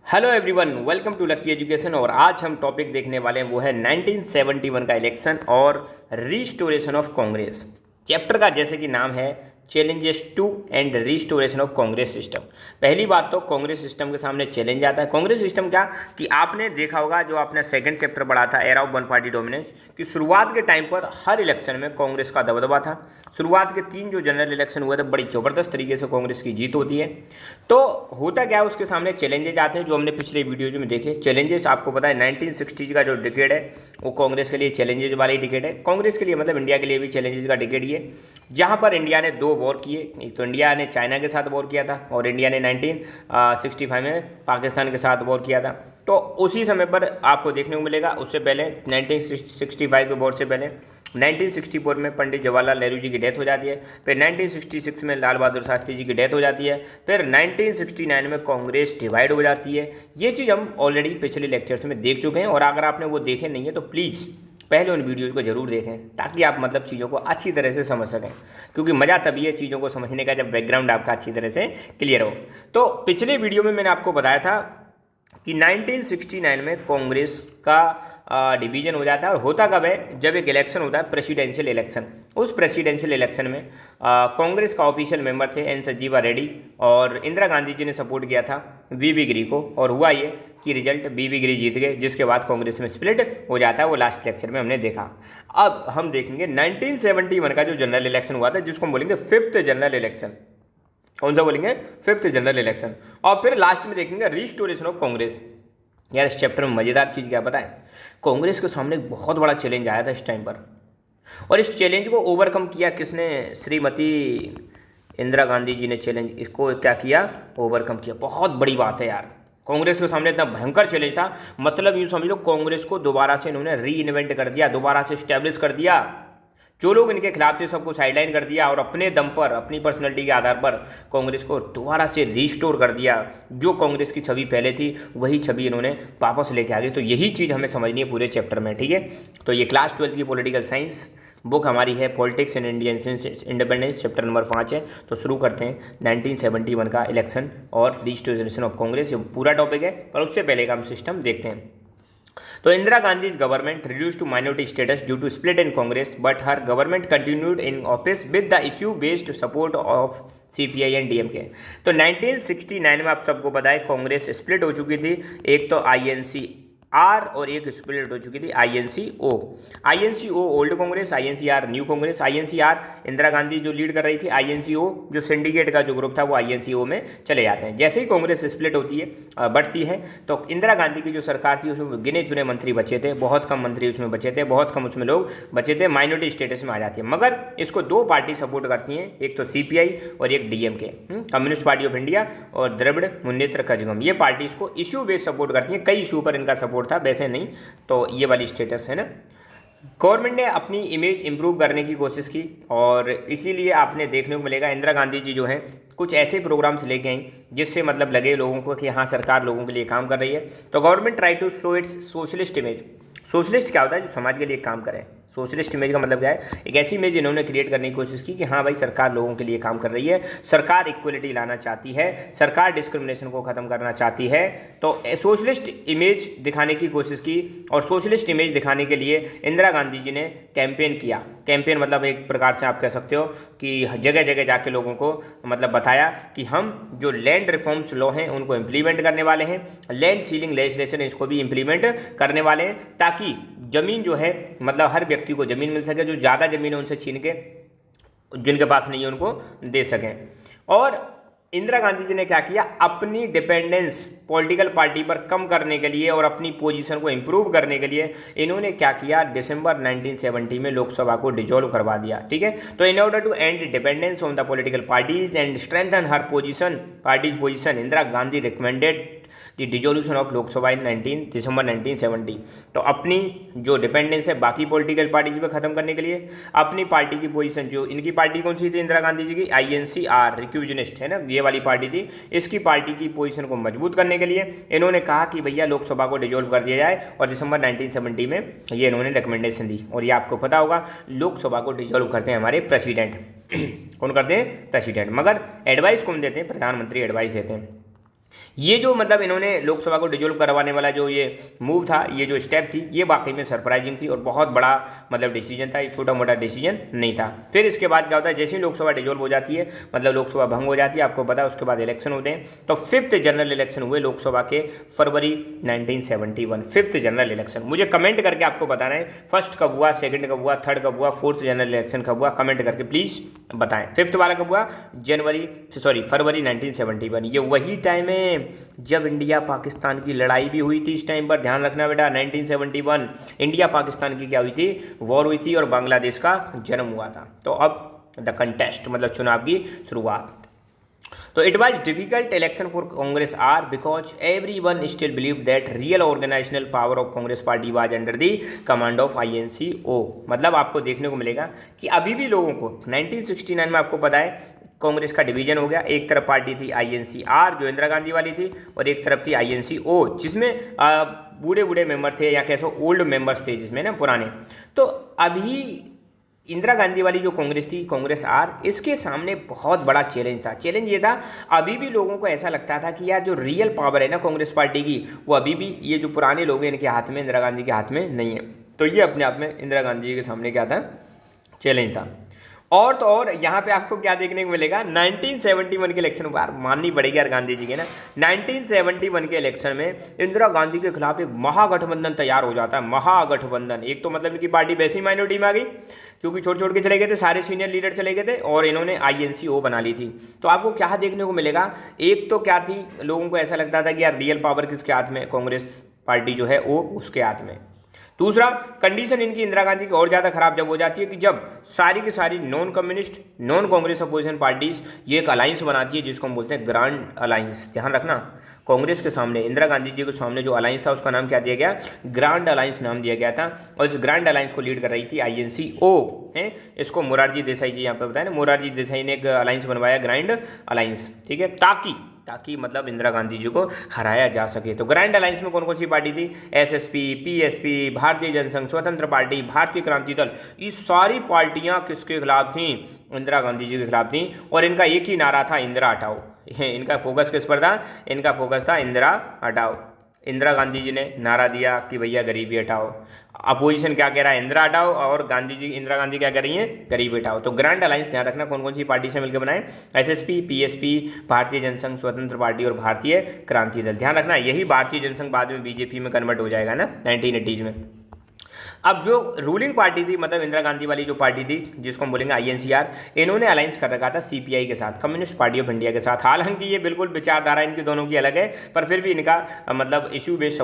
Hello everyone, welcome to Lucky Education. और आज हम टॉपिक देखने वाले हैं वो है 1971 का इलेक्शन और रिस्टोरेशन ऑफ कांग्रेस। चैप्टर का जैसे कि नाम है challenges to and restoration of Congress system. पहली बात तो कांग्रेस सिस्टम के सामने चैलेंज आता है। कांग्रेस सिस्टम क्या कि आपने देखा होगा, जो आपने सेकंड चैप्टर पढ़ा था era of one party dominance, कि शुरुआत के टाइम पर हर इलेक्शन में कांग्रेस का दबदबा था। शुरुआत के 3 जो जनरल इलेक्शन हुए थे बड़ी ज़बरदस्त तरीके से कांग्रेस की जीत होती है। तो होता क्या है, उसके सामने चैलेंजेस आते हैं जो हमने पिछले वीडियोज में देखे। चैलेंजेस आपको पता है 1960 का जो डिकेड है वो कांग्रेस के लिए चैलेंजेस वाला ही डिकेड है। कांग्रेस के लिए मतलब इंडिया के लिए भी चैलेंजेस का डिकेड ही है, जहाँ पर इंडिया ने 2 वॉर किए। एक तो इंडिया ने चाइना के साथ वॉर किया था और इंडिया ने 1965 में पाकिस्तान के साथ वॉर किया था। तो उसी समय पर आपको देखने को मिलेगा, उससे पहले 1965 के वॉर से पहले 1964 में पंडित जवाहरलाल नेहरू जी की डेथ हो जाती है। फिर 1966 में लाल बहादुर शास्त्री जी की डेथ हो जाती है। फिर 1969 में कांग्रेस डिवाइड हो जाती है। ये चीज़ हम ऑलरेडी पिछले लेक्चर्स में देख चुके हैं, और अगर आपने वो देखे नहीं है तो प्लीज़ पहले उन वीडियोज़ को जरूर देखें, ताकि आप मतलब चीज़ों को अच्छी तरह से समझ सकें, क्योंकि मज़ा तभी है चीज़ों को समझने का जब बैकग्राउंड आपका अच्छी तरह से क्लियर हो। तो पिछले वीडियो में मैंने आपको बताया था कि 1969 में कांग्रेस का डिवीजन हो जाता है। और होता कब है, जब एक इलेक्शन होता है प्रेसिडेंशियल इलेक्शन। उस प्रेसिडेंशियल इलेक्शन में कांग्रेस का ऑफिशियल मेंबर थे एन संजीवा रेड्डी, और इंदिरा गांधी जी ने सपोर्ट किया था वीवी गिरी को। और हुआ ये कि रिजल्ट वीवी गिरी जीत गए, जिसके बाद कांग्रेस में स्प्लिट हो जाता है। वो लास्ट लेक्चर में हमने देखा। अब हम देखेंगे 1971 का जो जनरल इलेक्शन हुआ था, जिसको हम बोलेंगे 5th जनरल इलेक्शन। कौन सा बोलेंगे? 5th general election. और फिर लास्ट में देखेंगे रिस्टोरेशन ऑफ कांग्रेस। यार इस चैप्टर में मज़ेदार चीज़ क्या बताएं, कांग्रेस के सामने एक बहुत बड़ा चैलेंज आया था इस टाइम पर, और इस चैलेंज को ओवरकम किया किसने? श्रीमती इंदिरा गांधी जी ने चैलेंज इसको क्या किया? ओवरकम किया। बहुत बड़ी बात है यार, कांग्रेस के सामने इतना भयंकर चैलेंज था। मतलब यूँ समझ लो, कांग्रेस को दोबारा से इन्होंने री इन्वेंट कर दिया, दोबारा से स्टैब्लिश कर दिया। जो लोग इनके खिलाफ थे सबको साइडलाइन कर दिया, और अपने दम पर, अपनी पर्सनैलिटी के आधार पर कांग्रेस को दोबारा से रिस्टोर कर दिया। जो कांग्रेस की छवि पहले थी वही छवि इन्होंने वापस लेके आ गई। तो यही चीज़ हमें समझनी है पूरे चैप्टर में, ठीक है। तो ये क्लास 12 की पॉलिटिकल साइंस बुक हमारी है, politics and Indian independence, chapter number 5 है। तो शुरू करते हैं 1971 का इलेक्शन और रिस्टोरेशन ऑफ कांग्रेस। ये पूरा टॉपिक है, पर उससे पहले का हम सिस्टम देखते हैं। तो Indira Gandhi's government reduced to minority status due to split in Congress, but her government continued in office with the issue-based support of CPI and DMK। तो 1969 में आप सबको पता है कांग्रेस स्प्लिट हो चुकी थी। एक तो INC-R और एक स्प्लिट हो चुकी थी INC-O। INC-O old Congress, INC-R new Congress. INC-R Indira Gandhi जो लीड कर रही थी, INC-O जो सिंडिकेट का जो ग्रुप था वो INC-O में चले जाते हैं। जैसे ही कांग्रेस स्प्लिट होती है, बढ़ती है, तो इंदिरा गांधी की जो सरकार थी उसमें गिने चुने मंत्री बचे थे, बहुत कम मंत्री उसमें बचे थे, बहुत कम उसमें लोग बचे थे, माइनॉरिटी स्टेटस में आ जाती है। मगर इसको 2 पार्टी सपोर्ट करती हैं, एक तो CPI और एक DMK, communist party of India और द्रविड़ मुन्नेत्र कझगम। ये पार्टी इसको इशू बेस्ड सपोर्ट करती है, कई इशू पर इनका सपोर्ट था, वैसे नहीं। तो ये वाली स्टेटस है ना। गवर्नमेंट ने अपनी इमेज इंप्रूव करने की कोशिश की, और इसीलिए आपने देखने को मिलेगा इंदिरा गांधी जी जो हैं कुछ ऐसे प्रोग्राम्स लेके आई जिससे मतलब लगे लोगों को कि हाँ सरकार लोगों के लिए काम कर रही है। तो government try to show its socialist image. Socialist क्या होता है? जो समाज के लिए काम करे। सोशलिस्ट इमेज का मतलब क्या है? एक ऐसी इमेज इन्होंने क्रिएट करने की कोशिश की कि हाँ भाई सरकार लोगों के लिए काम कर रही है, सरकार इक्वलिटी लाना चाहती है, सरकार डिस्क्रिमिनेशन को ख़त्म करना चाहती है। तो सोशलिस्ट इमेज दिखाने की कोशिश की, और सोशलिस्ट इमेज दिखाने के लिए इंदिरा गांधी जी ने कैंपेन किया। कैंपेन मतलब एक प्रकार से आप कह सकते हो कि जगह जगह जाके लोगों को मतलब बताया कि हम जो लैंड रिफॉर्म्स लॉ हैं उनको इम्प्लीमेंट करने वाले हैं, लैंड सीलिंग लेजिस्लेशन इसको भी इम्प्लीमेंट करने वाले हैं, ताकि ज़मीन जो है मतलब हर व्यक्ति को ज़मीन मिल सके, जो ज़्यादा ज़मीन है उनसे छीन के जिनके पास नहीं है उनको दे सकें। और इंदिरा गांधी जी ने क्या किया? अपनी डिपेंडेंस पॉलिटिकल पार्टी पर कम करने के लिए और अपनी पोजीशन को इंप्रूव करने के लिए इन्होंने क्या किया? दिसंबर 1970 में लोकसभा को डिसॉल्व करवा दिया, ठीक है। तो in order to end dependence on the political parties and strengthen her position, parties position, Indira Gandhi recommended the dissolution of Lok Sabha in December 1970। तो अपनी जो डिपेंडेंस है बाकी पॉलिटिकल पार्टीज पे खत्म करने के लिए, अपनी पार्टी की पोजीशन, जो इनकी पार्टी कौन सी थी इंदिरा गांधी जी की? INC-R रिक्यूजनिस्ट है ना, ये वाली पार्टी थी। इसकी पार्टी की पोजीशन को मजबूत करने के लिए इन्होंने कहा कि भैया लोकसभा को डिजोल्व कर दिया जाए, और दिसंबर 1970 में ये इन्होंने रिकमेंडेशन दी। और ये आपको पता होगा लोकसभा को डिजोल्व करते हैं हमारे प्रेसिडेंट। कौन करते हैं? प्रेसिडेंट। मगर एडवाइस कौन देते हैं? प्रधानमंत्री एडवाइस देते हैं। ये जो मतलब इन्होंने लोकसभा को डिजोल्व करवाने वाला जो ये मूव था, ये जो स्टेप थी, ये वाकई में सरप्राइजिंग थी और बहुत बड़ा मतलब डिसीजन था, ये छोटा मोटा डिसीजन नहीं था। फिर इसके बाद क्या होता है, जैसे ही लोकसभा डिजोल्व हो जाती है, मतलब लोकसभा भंग हो जाती है, आपको पता है, उसके बाद इलेक्शन होते हैं। तो 5th जनरल इलेक्शन हुए लोकसभा के फरवरी 1971, 5th जनरल इलेक्शन। मुझे कमेंट करके आपको बताना है फर्स्ट कब हुआ, सेकंड कब हुआ, थर्ड कब हुआ, 4th जनरल इलेक्शन कब हुआ, कमेंट करके प्लीज़ बताएं। 5th वाला कब हुआ, फरवरी 1971। ये वही टाइम है जब इंडिया पाकिस्तान की लड़ाई भी हुई थी। इस टाइम पर ध्यान रखना बेटा, 1971 इंडिया पाकिस्तान की क्या हुई थी, वॉर हुई थी और बांग्लादेश का जन्म हुआ था। तो अब द कंटेस्ट मतलब चुनाव की शुरुआत। तो it was difficult election for Congress R because everyone still believe that real organisational power of Congress party was under the command of INCO। मतलब आपको देखने को मिलेगा कि अभी भी लोगों को 1969 में आपको पता है कांग्रेस का डिवीजन हो गया। एक तरफ पार्टी थी INCR जो इंदिरा गांधी वाली थी, और एक तरफ थी INCO जिसमें बूढ़े बूढ़े मेंबर थे या कैसे ओल्ड मेंबर्स थे जिसमें ना पुराने। तो अभी इंदिरा गांधी वाली जो कांग्रेस थी, कांग्रेस आर, इसके सामने बहुत बड़ा चैलेंज था। चैलेंज ये था, अभी भी लोगों को ऐसा लगता था कि यार जो रियल पावर है ना कांग्रेस पार्टी की, वो अभी भी ये जो पुराने लोग हैं इनके हाथ में, इंदिरा गांधी के हाथ में नहीं है। तो ये अपने आप में इंदिरा गांधी जी के सामने क्या था, चैलेंज था। और तो और यहाँ पे आपको क्या देखने को मिलेगा, 1971 के इलेक्शन बार माननी पड़ेगी यार गांधी जी के ना, 1971 के इलेक्शन में इंदिरा गांधी के खिलाफ एक महागठबंधन तैयार हो जाता है। महागठबंधन, एक तो मतलब इनकी पार्टी वैसी माइनॉरिटी में आ गई क्योंकि छोड़ के चले गए थे, सारे सीनियर लीडर चले गए थे, और इन्होंने INCO बना ली थी। तो आपको क्या देखने को मिलेगा, एक तो क्या थी, लोगों को ऐसा लगता था कि यार रियल पावर किसके हाथ में, कांग्रेस पार्टी जो है वो उसके हाथ में। दूसरा कंडीशन इनकी इंदिरा गांधी की और ज़्यादा खराब जब हो जाती है कि जब सारी की सारी non communist, non Congress opposition parties ये एक अलायंस बनाती है जिसको हम बोलते हैं ग्रांड अलायंस। ध्यान रखना, कांग्रेस के सामने, इंदिरा गांधी जी के सामने जो अलायंस था उसका नाम क्या दिया गया, ग्रांड अलायंस नाम दिया गया था। और इस ग्रांड अलायंस को लीड कर रही थी INCO है। इसको मोरारजी देसाई जी यहाँ पे बताया ना, मोरारजी देसाई ने एक अलायंस बनवाया ग्रांड अलायंस, ठीक है, ताकि मतलब इंदिरा गांधी जी को हराया जा सके। तो ग्रैंड अलायंस में कौन कौन सी पार्टी थी, SSP, PSP, भारतीय जनसंघ, स्वतंत्र पार्टी, भारतीय क्रांति दल, ये सारी पार्टियां किसके खिलाफ थी, इंदिरा गांधी जी के खिलाफ थी। और इनका एक ही नारा था, इंदिरा हटाओ। इनका फोकस किस पर था, इनका फोकस था इंदिरा हटाओ। इंदिरा गांधी जी ने नारा दिया कि भैया गरीबी हटाओ, अपोजिशन क्या कह रहा है, इंदिरा हटाओ, और इंदिरा गांधी क्या कह रही है, गरीबी हटाओ। तो ग्रैंड अलायंस ध्यान रखना कौन कौन सी पार्टी से मिलकर बनाए, SSP, PSP, भारतीय जनसंघ, स्वतंत्र पार्टी और भारतीय क्रांति दल। ध्यान रखना यही भारतीय जनसंघ बाद में BJP में कन्वर्ट हो जाएगा ना 1980s में। अब जो रूलिंग पार्टी थी, मतलब इंदिरा गांधी वाली जो पार्टी थी जिसको हम बोलेंगे INCR, इन्होंने अलायंस कर रखा था CPI के साथ, कम्युनिस्ट पार्टी ऑफ इंडिया के साथ। हालांकि ये बिल्कुल विचारधारा इनकी दोनों की अलग है, पर फिर भी इनका मतलब इशू बेस्ड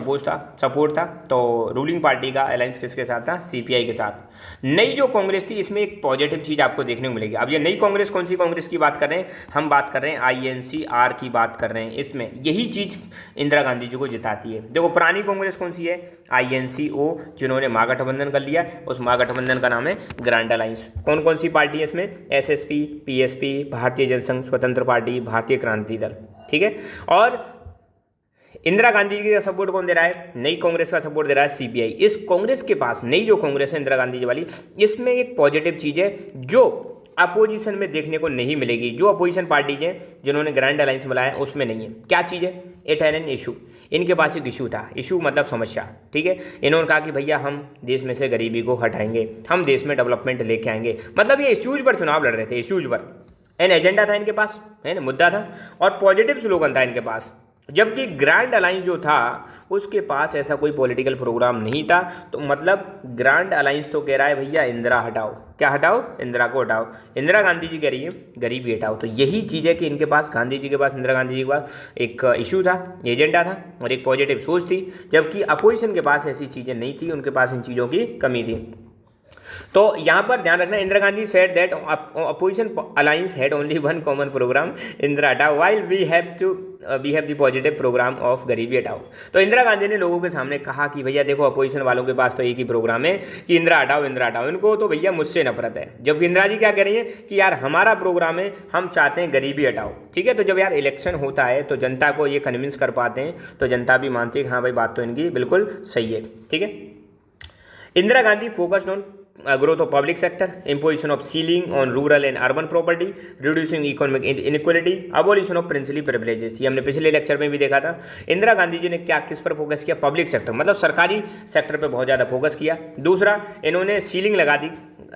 सपोर्ट था। तो रूलिंग पार्टी का अलायंस किसके साथ था, CPI के साथ। नई जो कांग्रेस थी, इसमें एक पॉजिटिव चीज़ आपको देखने को मिलेगी। अब ये नई कांग्रेस कौन सी कांग्रेस की बात कर रहे हैं, हम बात कर रहे हैं INCR की बात कर रहे हैं। इसमें यही चीज़ इंदिरा गांधी जी को जिताती है। देखो पुरानी कांग्रेस कौन सी है, INCO, जिन्होंने महागठबंधन कर लिया, उस महागठबंधन का नाम है ग्रैंड अलायंस। कौन कौन सी पार्टी है इसमें, SSP, PSP, भारतीय जनसंघ, स्वतंत्र पार्टी, भारतीय क्रांति दल, ठीक है। और इंदिरा गांधी जी का सपोर्ट कौन दे रहा है, नई कांग्रेस का सपोर्ट दे रहा है CPI। इस कांग्रेस के पास, नई जो कांग्रेस है इंदिरा गांधी जी वाली, इसमें एक पॉजिटिव चीज़ है जो अपोजिशन में देखने को नहीं मिलेगी। जो अपोजिशन पार्टीज हैं जिन्होंने ग्रैंड अलायंस बनाया उसमें नहीं है। क्या चीज़ है, इट हैड एन इशू। इनके पास एक इशू था, इशू मतलब समस्या, ठीक है। इन्होंने कहा कि भैया हम देश में से गरीबी को हटाएंगे, हम देश में डेवलपमेंट लेके आएंगे। मतलब ये इश्यूज पर चुनाव लड़ रहे थे, इश्यूज पर एन एजेंडा था इनके पास, है ना, मुद्दा था, और पॉजिटिव स्लोगन था इनके पास। जबकि ग्रैंड अलायंस जो था उसके पास ऐसा कोई पॉलिटिकल प्रोग्राम नहीं था। तो मतलब ग्रैंड अलायंस तो कह रहा है भैया इंदिरा हटाओ, क्या हटाओ, इंदिरा को हटाओ। इंदिरा गांधी जी कह रही है गरीबी हटाओ। तो यही चीज़ है कि इनके पास, गांधी जी के पास, इंदिरा गांधी जी के पास एक इशू था, एजेंडा था और एक पॉजिटिव सोच थी। जबकि अपोजिशन के पास ऐसी चीज़ें नहीं थी, उनके पास इन चीज़ों की कमी थी। तो यहाँ पर ध्यान रखना, Indira Gandhi said that opposition alliance had only one common programme, Indira हटाओ, while we have the positive programme of गरीबी हटाओ। तो इंदिरा गांधी ने लोगों के सामने कहा कि भैया देखो अपोजिशन वालों के पास तो एक ही प्रोग्राम है कि इंदिरा हटाओ, इंदिरा हटाओ, इनको तो भैया मुझसे नफरत है। जबकि इंदिरा जी क्या कह रही है कि यार हमारा प्रोग्राम है, हम चाहते हैं गरीबी हटाओ, ठीक है। तो जब यार इलेक्शन होता है तो जनता को ये कन्विंस कर पाते हैं, तो जनता भी मानती है कि हाँ भाई बात तो इनकी बिल्कुल सही है, ठीक है। Indira Gandhi focused on growth of public sector, imposition of ceiling on rural and urban property, reducing economic inequality, abolition of princely privileges। ये हमने पिछले लेक्चर में भी देखा था। इंदिरा गांधी जी ने क्या किस पर फोकस किया? पब्लिक सेक्टर, मतलब सरकारी सेक्टर पर बहुत ज़्यादा फोकस किया। दूसरा, इन्होंने सीलिंग लगा दी,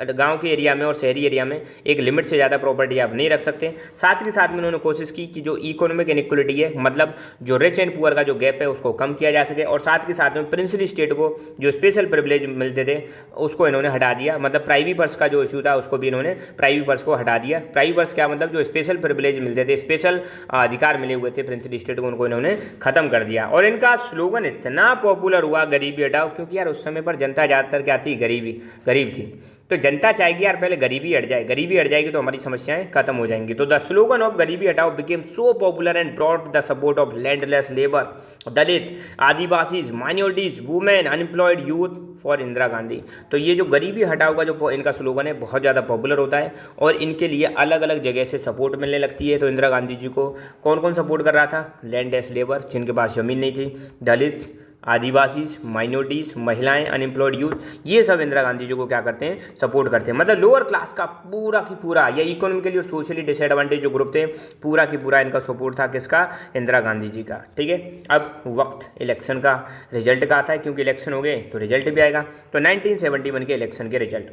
गांव के एरिया में और शहरी एरिया में एक लिमिट से ज़्यादा प्रॉपर्टी आप नहीं रख सकते। साथ ही साथ में उन्होंने कोशिश की कि जो इकोनॉमिक इनइक्वलिटी है, मतलब जो रिच एंड पुअर का जो गैप है, उसको कम किया जा सके। और साथ के साथ में प्रिंसली स्टेट को जो स्पेशल प्रिविलेज मिलते थे उसको इन्होंने हटा दिया, मतलब प्राइवी पर्स का जो इशू था उसको भी इन्होंने प्राइवी पर्स को हटा दिया। प्राइवी पर्स क्या मतलब? जो स्पेशल प्रिविलेज मिलते थे, स्पेशल अधिकार मिले हुए थे प्रिंसली स्टेट को, उनको इन्होंने खत्म कर दिया। और इनका स्लोगन इतना पॉपुलर हुआ, गरीबी हटाओ, क्योंकि यार उस समय पर जनता ज़्यादातर क्या थी? गरीब थी। तो जनता चाहेगी यार पहले गरीबी हट जाए, गरीबी हट जाएगी तो हमारी समस्याएं खत्म हो जाएंगी। तो द स्लोगन ऑफ गरीबी हटाओ became so popular and brought the support of landless labour, Dalit, Adivasis, minorities, women, unemployed youth for Indira Gandhi. तो ये जो गरीबी हटाओ का जो इनका स्लोगन है बहुत ज़्यादा पॉपुलर होता है और इनके लिए अलग अलग जगह से सपोर्ट मिलने लगती है। तो इंदिरा गांधी जी को कौन कौन सपोर्ट कर रहा था? लैंडलेस लेबर, जिनके पास ज़मीन नहीं थी, दलित, आदिवासीज, माइनॉरिटीज, महिलाएं, अनएम्प्लॉयड यूथ, ये सब इंदिरा गांधी जी को क्या करते हैं? सपोर्ट करते हैं। मतलब लोअर क्लास का पूरा की पूरा या इकोनॉमिकली और सोशली डिसएडवांटेज जो ग्रुप थे, पूरा की पूरा इनका सपोर्ट था। किसका? इंदिरा गांधी जी का। ठीक है, अब वक्त इलेक्शन का रिजल्ट का आता है, क्योंकि इलेक्शन हो गए तो रिजल्ट भी आएगा। तो 1971 के इलेक्शन के रिजल्ट,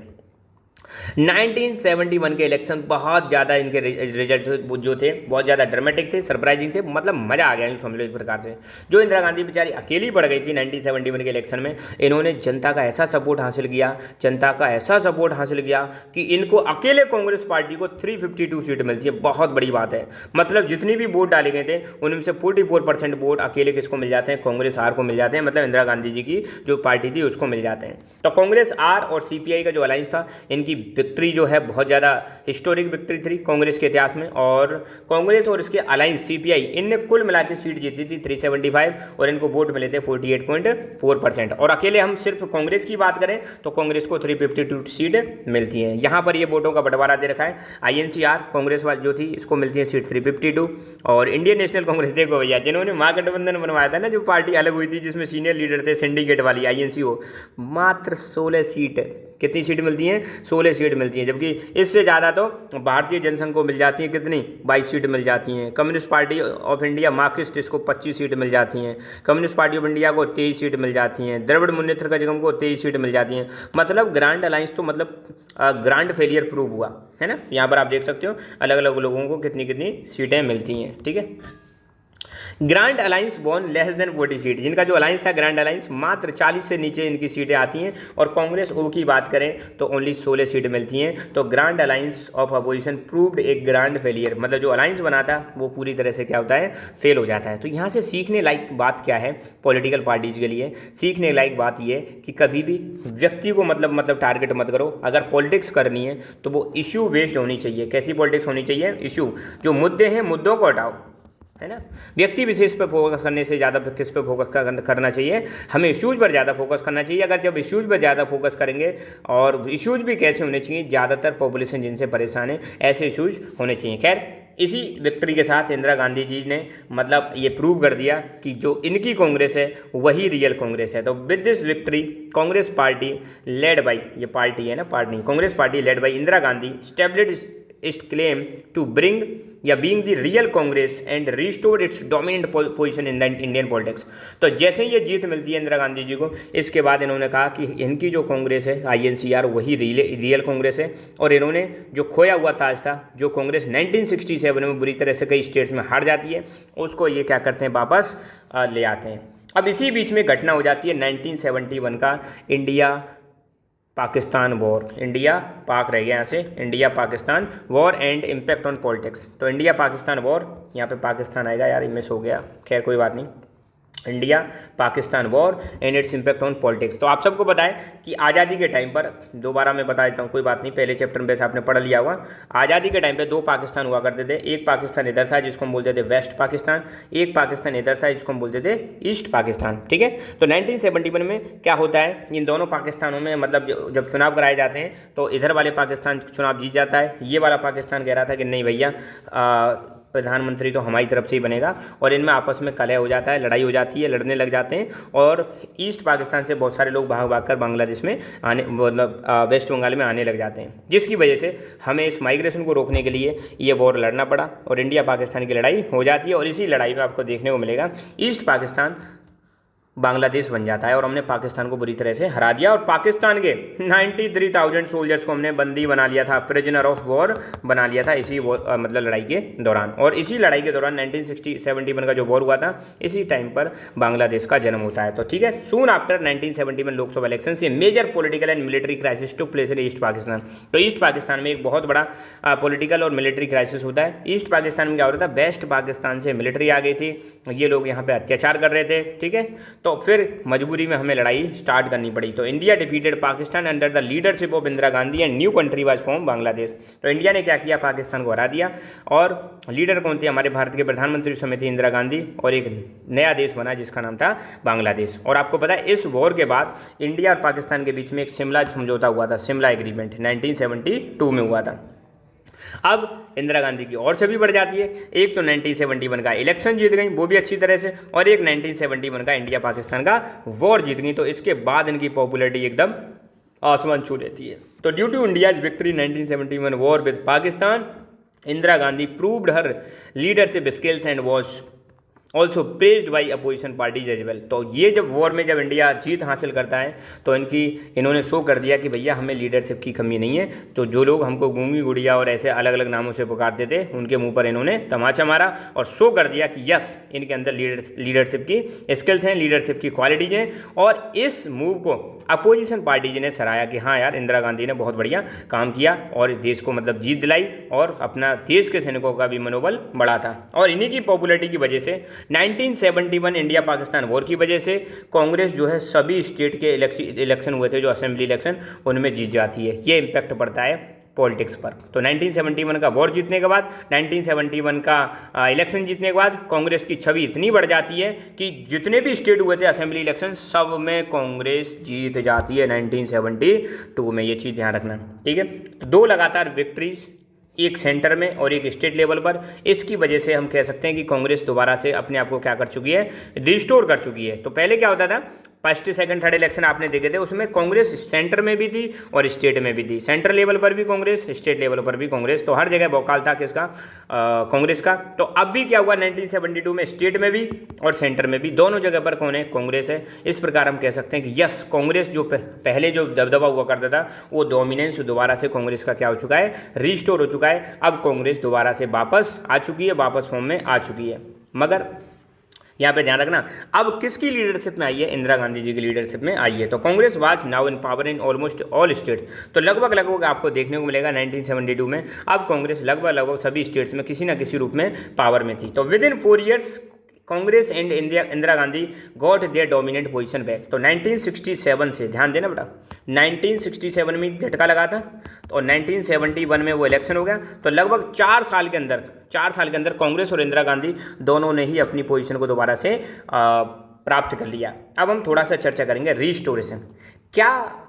1971 के इलेक्शन बहुत ज़्यादा इनके रिजल्ट जो थे बहुत ज़्यादा ड्रामेटिक थे, सरप्राइजिंग थे, मतलब मज़ा आ गया यूँ समझ लो एक प्रकार से। जो इंदिरा गांधी बेचारी अकेली पड़ गई थी 1971 के इलेक्शन में, इन्होंने जनता का ऐसा सपोर्ट हासिल किया, जनता का ऐसा सपोर्ट हासिल किया कि इनको अकेले कांग्रेस पार्टी को 352 सीट मिलती है। बहुत बड़ी बात है, मतलब जितनी भी वोट डाले गए थे उनमें से 44% वोट अकेले किसको मिल जाते हैं? कांग्रेस आर को मिल जाते हैं, मतलब इंदिरा गांधी जी की जो पार्टी थी उसको मिल जाते हैं। तो कांग्रेस आर और सीपीआई का जो अलायंस था, इनकी विक्ट्री जो है बहुत ज़्यादा हिस्टोरिक विक्ट्री थी कांग्रेस के इतिहास में। और कांग्रेस और इसके अलायंस सीपीआई, इनने कुल मिलाकर सीट जीती थी 375 और इनको वोट मिले थे 48.4%। और अकेले हम सिर्फ कांग्रेस की बात करें तो कांग्रेस को 352 सीट मिलती हैं। यहाँ पर ये वोटों का बंटवारा दे रखा है। आईएनसीआर कांग्रेस वाली जो थी, इसको मिलती है सीट 352। और इंडियन नेशनल कांग्रेस, देखो भैया, जिन्होंने महागठबंधन बनवाया था ना, जो पार्टी अलग हुई थी जिसमें सीनियर लीडर थे सिंडिकेट वाली आईएनसीओ, मात्र 16 सीट। कितनी सीट मिलती हैं? 16 सीट मिलती हैं, जबकि इससे ज़्यादा तो भारतीय जनसंघ को मिल जाती हैं। कितनी? 22 सीट मिल जाती हैं। Communist party of India Marxist, इसको 25 सीट मिल जाती हैं। कम्युनिस्ट पार्टी ऑफ इंडिया को 23 सीट मिल जाती हैं। द्रविड़ मुन्नेत्र कझगम को 23 सीट मिल जाती हैं। मतलब ग्रांड अलायंस तो मतलब ग्रांड फेलियर प्रूव हुआ है ना। यहाँ पर आप देख सकते हो अलग अलग लोगों को कितनी कितनी सीटें मिलती हैं। ठीक है, grand alliance born less than 40 seat, जिनका जो अलायंस था ग्रांड अलायंस, मात्र 40 से नीचे इनकी सीटें आती हैं। और कांग्रेस ओ की बात करें तो ओनली 16 सीट मिलती हैं। तो grand alliance of opposition proved एक ग्रांड फेलियर, मतलब जो अलायंस बनाता वो पूरी तरह से क्या होता है? फेल हो जाता है। तो यहाँ से सीखने लायक बात क्या है पॉलिटिकल पार्टीज के लिए? सीखने लायक बात ये कि कभी भी व्यक्ति को मतलब टारगेट मत करो। अगर पॉलिटिक्स करनी है तो वो इशू बेस्ड होनी चाहिए। कैसी पॉलिटिक्स होनी चाहिए? इशू, जो मुद्दे हैं मुद्दों को हटाओ, है ना। व्यक्ति विशेष पर फोकस करने से ज़्यादा किस पे फोकस करना चाहिए? हमें इश्यूज़ पर ज़्यादा फोकस करना चाहिए। अगर जब इश्यूज़ पर ज़्यादा फोकस करेंगे, और इश्यूज़ भी कैसे होने चाहिए? ज़्यादातर पॉपुलेशन जिनसे परेशान है ऐसे इश्यूज़ होने चाहिए। खैर, इसी विक्ट्री के साथ इंदिरा गांधी जी ने मतलब ये प्रूव कर दिया कि जो इनकी कांग्रेस है वही रियल कांग्रेस है। तो with this victory Congress party led by, ये पार्टी है ना, party Congress party led by Indira Gandhi established its claim to bring या being the real Congress and restore its dominant position in the Indian politics। तो जैसे ही ये जीत मिलती है इंदिरा गांधी जी को, इसके बाद इन्होंने कहा कि इनकी जो कांग्रेस है आईएनसीआर वही रियल कांग्रेस है। और इन्होंने जो खोया हुआ ताज था, जो कांग्रेस 1967 में बुरी तरह से कई स्टेट्स में हार जाती है, उसको ये क्या करते हैं? वापस ले आते हैं। अब इसी बीच में घटना हो जाती है 1971 का इंडिया पाकिस्तान वॉर। इंडिया पाक रह गया यहाँ से, India Pakistan war and impact on politics. तो इंडिया पाकिस्तान वॉर, यहाँ पे पाकिस्तान आएगा यार, मिस हो गया, खैर कोई बात नहीं। India Pakistan war and its impact on politics. तो आप सबको पता है कि आज़ादी के टाइम पर, दोबारा मैं बता देता हूँ, कोई बात नहीं, पहले चैप्टर में वैसे आपने पढ़ लिया हुआ। आज़ादी के टाइम पे दो पाकिस्तान हुआ करते थे। एक पाकिस्तान इधर था जिसको हम बोलते थे वेस्ट पाकिस्तान, एक पाकिस्तान इधर था जिसको हम बोलते थे ईस्ट पाकिस्तान। ठीक है, तो 1971 में क्या होता है, इन दोनों पाकिस्तानों में मतलब जब चुनाव कराए जाते हैं तो इधर वाले पाकिस्तान चुनाव जीत जाता है। ये वाला पाकिस्तान कह रहा था कि नहीं भैया, प्रधानमंत्री तो हमारी तरफ से ही बनेगा, और इनमें आपस में कलह हो जाता है, लड़ाई हो जाती है, लड़ने लग जाते हैं, और ईस्ट पाकिस्तान से बहुत सारे लोग भाग भाग कर बांग्लादेश में आने, मतलब वेस्ट बंगाल में आने लग जाते हैं, जिसकी वजह से हमें इस माइग्रेशन को रोकने के लिए ये वॉर लड़ना पड़ा और इंडिया पाकिस्तान की लड़ाई हो जाती है। और इसी लड़ाई में आपको देखने को मिलेगा ईस्ट पाकिस्तान बांग्लादेश बन जाता है और हमने पाकिस्तान को बुरी तरह से हरा दिया, और पाकिस्तान के 93,000 सोल्जर्स को हमने बंदी बना लिया था, प्रिजनर ऑफ वॉर बना लिया था इसी मतलब लड़ाई के दौरान। और इसी लड़ाई के दौरान 1971 का जो वॉर हुआ था, इसी टाइम पर बांग्लादेश का जन्म होता है। तो ठीक है, सून आफ्टर 1971 लोकसभा इलेक्शन से major political and military crisis took place in east Pakistan. तो ईस्ट पाकिस्तान में एक बहुत बड़ा पॉलिटिकल और मिलिट्री क्राइसिस होता है। ईस्ट पाकिस्तान में क्या हो रहा था, वेस्ट पाकिस्तान से मिलिट्री आ गई थी, ये लोग यहाँ पे अत्याचार कर रहे थे, ठीक है। तो फिर मजबूरी में हमें लड़ाई स्टार्ट करनी पड़ी। तो India defeated Pakistan under the leadership of Indira Gandhi and new country was form Bangladesh. तो इंडिया ने क्या किया, पाकिस्तान को हरा दिया, और लीडर कौन थे, हमारे भारत के प्रधानमंत्री उस समय थी इंदिरा गांधी, और एक नया देश बना जिसका नाम था बांग्लादेश। और आपको पता है इस वॉर के बाद इंडिया और पाकिस्तान के बीच में एक शिमला समझौता हुआ था, शिमला एग्रीमेंट 1972 में हुआ था। अब इंदिरा गांधी की और छवि बढ़ जाती है, एक तो 1971 का इलेक्शन जीत गई, वो भी अच्छी तरह से, और एक 1971 का इंडिया पाकिस्तान का वॉर जीत गई। तो इसके बाद इनकी पॉपुलैरिटी एकदम आसमान छू लेती है। तो due to India's victory 1971 war with Pakistan, Indira Gandhi proved her leadership skills and was also praised by opposition parties as well. तो ये जब वॉर में जब इंडिया जीत हासिल करता है तो इन्होंने शो कर दिया कि भैया हमें लीडरशिप की कमी नहीं है। तो जो लोग हमको गूंगी गुड़िया और ऐसे अलग अलग नामों से पुकारते थे, उनके मुंह पर इन्होंने तमाचा मारा और शो कर दिया कि यस, इनके अंदर लीडरशिप की स्किल्स हैं, लीडरशिप की क्वालिटीज हैं। और इस मूव को अपोजिशन पार्टीज ने सराहा कि हाँ यार, इंदिरा गांधी ने बहुत बढ़िया काम किया और देश को मतलब जीत दिलाई, और अपना देश के सैनिकों का भी मनोबल बढ़ा था। और इन्हीं की पॉपुलैरिटी की वजह से 1971 इंडिया पाकिस्तान वॉर की वजह से कांग्रेस जो है सभी स्टेट के इलेक्शन हुए थे, जो असेंबली इलेक्शन, उनमें जीत जाती है। ये इम्पैक्ट पड़ता है पॉलिटिक्स पर। तो 1971 का वॉर जीतने के बाद, 1971 का इलेक्शन जीतने के बाद कांग्रेस की छवि इतनी बढ़ जाती है कि जितने भी स्टेट हुए थे असेंबली इलेक्शन, सब में कांग्रेस जीत जाती है 1972 में। ये चीज़ ध्यान रखना, ठीक है। तो 2 लगातार विक्ट्रीज, एक सेंटर में और एक स्टेट लेवल पर, इसकी वजह से हम कह सकते हैं कि कांग्रेस दोबारा से अपने आप को क्या कर चुकी है, रिस्टोर कर चुकी है। तो पहले क्या होता था, फर्स्ट सेकंड थर्ड इलेक्शन आपने देखे थे, उसमें कांग्रेस सेंटर में भी थी और स्टेट में भी थी, सेंट्रल लेवल पर भी कांग्रेस, स्टेट लेवल पर भी कांग्रेस, तो हर जगह बौकाल था किसका, कांग्रेस का। तो अब भी क्या हुआ 1972 में, स्टेट में भी और सेंटर में भी, दोनों जगह पर कौन है, कांग्रेस है। इस प्रकार हम कह सकते हैं कि यस, कांग्रेस जो पहले जो दबदबा हुआ करता था, वो डोमिनेंस दोबारा से कांग्रेस का क्या हो चुका है, रिस्टोर हो चुका है। अब कांग्रेस दोबारा से वापस आ चुकी है, वापस फॉर्म में आ चुकी है। मगर यहाँ पे ध्यान रखना, अब किसकी लीडरशिप में आई है, इंदिरा गांधी जी की लीडरशिप में आई है। तो Congress was now in power in almost all states. तो लगभग आपको देखने को मिलेगा 1972 में अब कांग्रेस लगभग सभी स्टेट्स में किसी न किसी रूप में पावर में थी। तो within 4 years Congress and Indira Gandhi got their dominant position back. तो 1967 से, ध्यान देना बेटा, 1967 में झटका लगा था और 1971 में वो इलेक्शन हो गया। तो लगभग 4 साल के अंदर कांग्रेस और इंदिरा गांधी दोनों ने ही अपनी पोजीशन को दोबारा से प्राप्त कर लिया। अब हम थोड़ा सा चर्चा करेंगे रिस्टोरेशन। क्या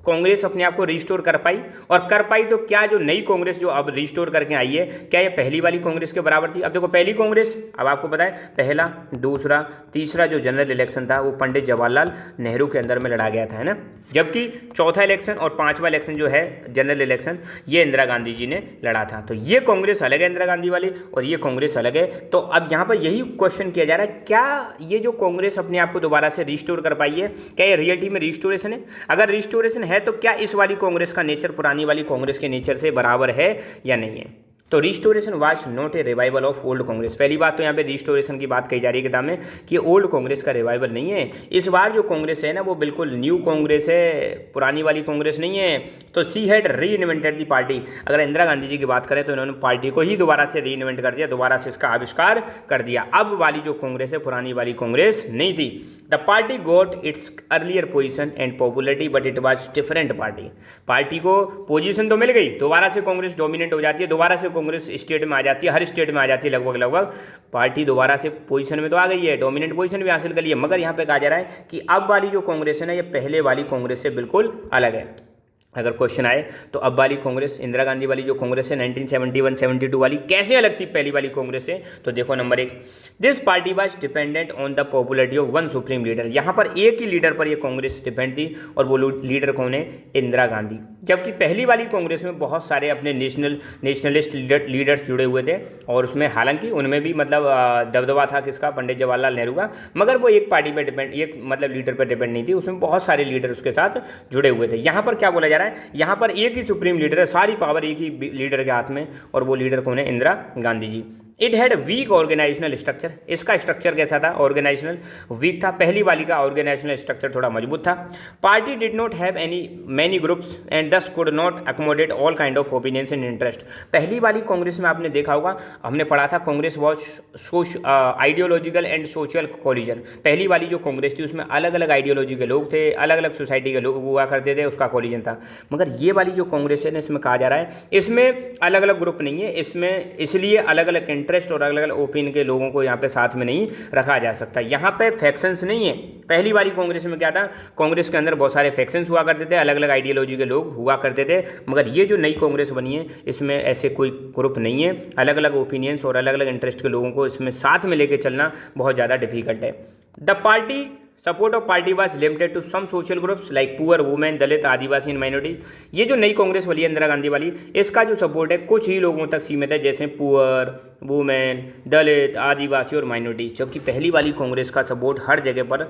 कांग्रेस अपने आप को रिस्टोर कर पाई, और कर पाई तो क्या जो नई कांग्रेस जो अब रिस्टोर करके आई है, क्या ये पहली वाली कांग्रेस के बराबर थी? अब देखो, पहली कांग्रेस, अब आपको पता है पहला, दूसरा, तीसरा जो जनरल इलेक्शन था वो पंडित जवाहरलाल नेहरू के अंदर में लड़ा गया था, है ना। जबकि चौथा इलेक्शन और 5वां इलेक्शन जो है जनरल इलेक्शन, ये इंदिरा गांधी जी ने लड़ा था। तो ये कांग्रेस अलग है इंदिरा गांधी वाली, और ये कांग्रेस अलग है। तो अब यहाँ पर यही क्वेश्चन किया जा रहा है, क्या ये जो कांग्रेस अपने आप को दोबारा से रिस्टोर कर पाई है, क्या ये रियलिटी में रिस्टोरेशन है? अगर रिस्टोरेशन है तो क्या इस वाली कांग्रेस का नेचर पुरानी वाली कांग्रेस के नेचर से बराबर है या नहीं है? तो restoration was not a revival of old Congress. पहली बात तो यहाँ पे रिस्टोरेशन की बात कही जा रही है किताब में कि ओल्ड कांग्रेस का रिवाइवल नहीं है। इस बार जो कांग्रेस है ना, वो बिल्कुल न्यू कांग्रेस है, पुरानी वाली कांग्रेस नहीं है। तो सी हैड री इन्वेंटेड दी पार्टी। अगर इंदिरा गांधी जी की बात करें तो इन्होंने पार्टी को ही दोबारा से री इन्वेंट कर दिया, दोबारा से इसका आविष्कार कर दिया। अब वाली जो कांग्रेस है पुरानी वाली कांग्रेस नहीं थी। The party got its earlier position and popularity but it was different party. Party को पोजीशन तो मिल गई, दोबारा से कांग्रेस डोमिनेट हो जाती है, दोबारा से कांग्रेस स्टेट में आ जाती है, हर स्टेट में आ जाती है लगभग पार्टी दोबारा से पोजीशन में तो आ गई है, डोमिनेंट पोजीशन भी हासिल कर ली है। मगर यहाँ पे कहा जा रहा है कि अब वाली जो कांग्रेस है ना, ये पहले वाली कांग्रेस से बिल्कुल अलग है। अगर क्वेश्चन आए तो अब वाली कांग्रेस, इंदिरा गांधी वाली जो कांग्रेस है 1971-72 वाली, कैसे अलग थी पहली वाली कांग्रेस से? तो देखो number 1, this party was dependent on the popularity of one supreme leader. यहाँ पर एक ही लीडर पर ये कांग्रेस डिपेंड थी, और वो लीडर कौन है? इंदिरा गांधी। जबकि पहली वाली कांग्रेस में बहुत सारे अपने नेशनलिस्ट लीडर्स जुड़े हुए थे, और उसमें हालांकि उनमें भी मतलब दबदबा था किसका? पंडित जवाहरलाल नेहरू का, मगर वो एक पार्टी पर डिपेंड, एक मतलब लीडर पर डिपेंड नहीं थी, उसमें बहुत सारे लीडर उसके साथ जुड़े हुए थे। यहाँ पर क्या बोला जा रहा है? यहाँ पर एक ही सुप्रीम लीडर है, सारी पावर एक ही लीडर के हाथ में, और वो लीडर कौन है? Indira Gandhi ji. It had weak organisational structure. इसका स्ट्रक्चर कैसा था? ऑर्गेनाइजेशनल वीक था। पहली वाली का ऑर्गेनाइजेशनल स्ट्रक्चर थोड़ा मजबूत था। Party did not have any many groups and thus could not accommodate all kind of opinions and interest. पहली वाली कांग्रेस में आपने देखा होगा, हमने पढ़ा था, Congress was ideological and social collision. पहली वाली जो कांग्रेस थी उसमें अलग अलग आइडियोलॉजी के लोग थे, अलग अलग सोसाइटी के लोग हुआ करते थे, उसका कोलिजन था। मगर ये वाली जो कांग्रेस है ना, इसमें कहा जा रहा है इसमें अलग अलग ग्रुप नहीं है, इसमें इसलिए अलग अलग इंटरेस्ट और अलग अलग ओपिनियन के लोगों को यहाँ पे साथ में नहीं रखा जा सकता। यहाँ पे फैक्शंस नहीं है। पहली वाली कांग्रेस में क्या था? कांग्रेस के अंदर बहुत सारे फैक्शंस हुआ करते थे, अलग अलग आइडियोलॉजी के लोग हुआ करते थे। मगर ये जो नई कांग्रेस बनी है इसमें ऐसे कोई ग्रुप नहीं है, अलग अलग ओपिनियंस और अलग अलग इंटरेस्ट के लोगों को इसमें साथ में लेके चलना बहुत ज़्यादा डिफिकल्ट है। The party support of party was limited to some social groups like poor, women, Dalit, Adivasi and minorities. ये जो नई कांग्रेस वाली है इंदिरा गांधी वाली, इसका जो सपोर्ट है कुछ ही लोगों तक सीमित है, जैसे पुअर, वुमेन, दलित, आदिवासी और माइनॉरिटीज। जबकि पहली वाली कांग्रेस का सपोर्ट हर जगह पर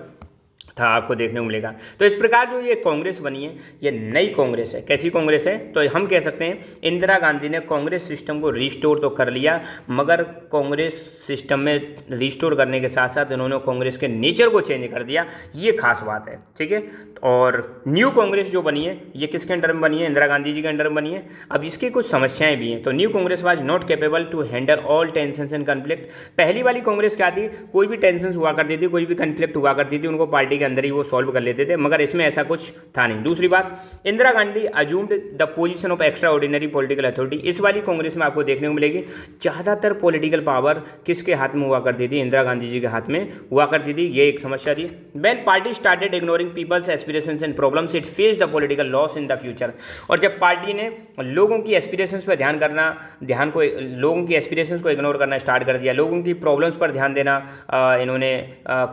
था, आपको देखने को मिलेगा। तो इस प्रकार जो ये कांग्रेस बनी है ये नई कांग्रेस है। कैसी कांग्रेस है? तो हम कह सकते हैं इंदिरा गांधी ने कांग्रेस सिस्टम को रिस्टोर तो कर लिया, मगर कांग्रेस सिस्टम में रिस्टोर करने के साथ साथ इन्होंने कांग्रेस के नेचर को चेंज कर दिया, ये खास बात है। ठीक है, और न्यू कांग्रेस जो बनी है ये किसके अंडर में बनी है? इंदिरा गांधी जी के अंडर में बनी है। अब इसकी कुछ समस्याएं भी हैं। तो new Congress was not capable to handle all tension and conflict. पहली वाली कांग्रेस क्या थी? कोई भी टेंशन हुआ करती थी, कोई भी कन्फ्लिक्ट हुआ करती थी, उनको पार्टी के अंदर ही वो सॉल्व कर लेते थे, मगर इसमें ऐसा कुछ था नहीं। दूसरी बात, Indira Gandhi assumed the position of extra ordinary political authority. इस वाली कांग्रेस में आपको देखने को मिलेगी ज़्यादातर पॉलिटिकल पावर किसके हाथ में हुआ करती थी? इंदिरा गांधी जी के हाथ में हुआ करती थी। ये एक समस्या थी। When party started ignoring people's aspirations and problems it face the political loss in the future. और जब पार्टी ने लोगों की एस्पिरेशंस पर लोगों की एस्पिरेशंस को इग्नोर करना स्टार्ट कर दिया, लोगों की प्रॉब्लम्स पर ध्यान देना इन्होंने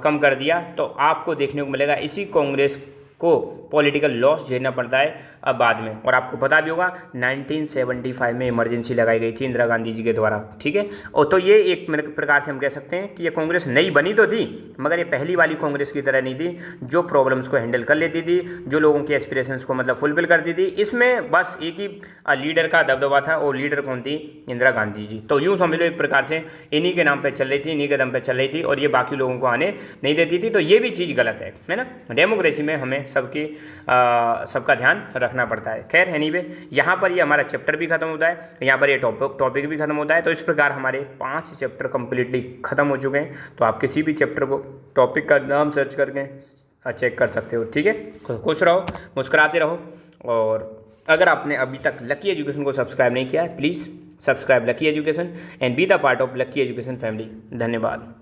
कम कर दिया, तो आपको देखने को मिलेगा इसी कांग्रेस को पॉलिटिकल लॉस झेलना पड़ता है अब बाद में। और आपको पता भी होगा 1975 में इमरजेंसी लगाई गई थी इंदिरा गांधी जी के द्वारा। ठीक है, और तो ये एक प्रकार से हम कह सकते हैं कि ये कांग्रेस नई बनी तो थी, मगर ये पहली वाली कांग्रेस की तरह नहीं थी जो प्रॉब्लम्स को हैंडल कर लेती थी, जो लोगों की एस्पिरेशंस को मतलब फुलफिल करती थी। इसमें बस एक ही लीडर का दबदबा था, और लीडर कौन थी? इंदिरा गांधी जी। तो यूँ समझ लो एक प्रकार से इन्हीं के नाम पर चल रही थी, इन्हीं के दम पर चल रही थी, और ये बाकी लोगों को आने नहीं देती थी। तो ये भी चीज़ गलत है ना। डेमोक्रेसी में हमें सबका ध्यान रखना पड़ता है। खैर एनीवे, यहाँ पर ये हमारा चैप्टर भी खत्म होता है, यहाँ पर ये टॉपिक भी खत्म होता है। तो इस प्रकार हमारे 5 चैप्टर कंप्लीटली खत्म हो चुके हैं। तो आप किसी भी चैप्टर को टॉपिक का नाम सर्च करके चेक कर सकते हो। ठीक है, खुश रहो, मुस्कुराते रहो, और अगर आपने अभी तक लकी एजुकेशन को सब्सक्राइब नहीं किया है, please subscribe lucky education and be the part of lucky education family. धन्यवाद।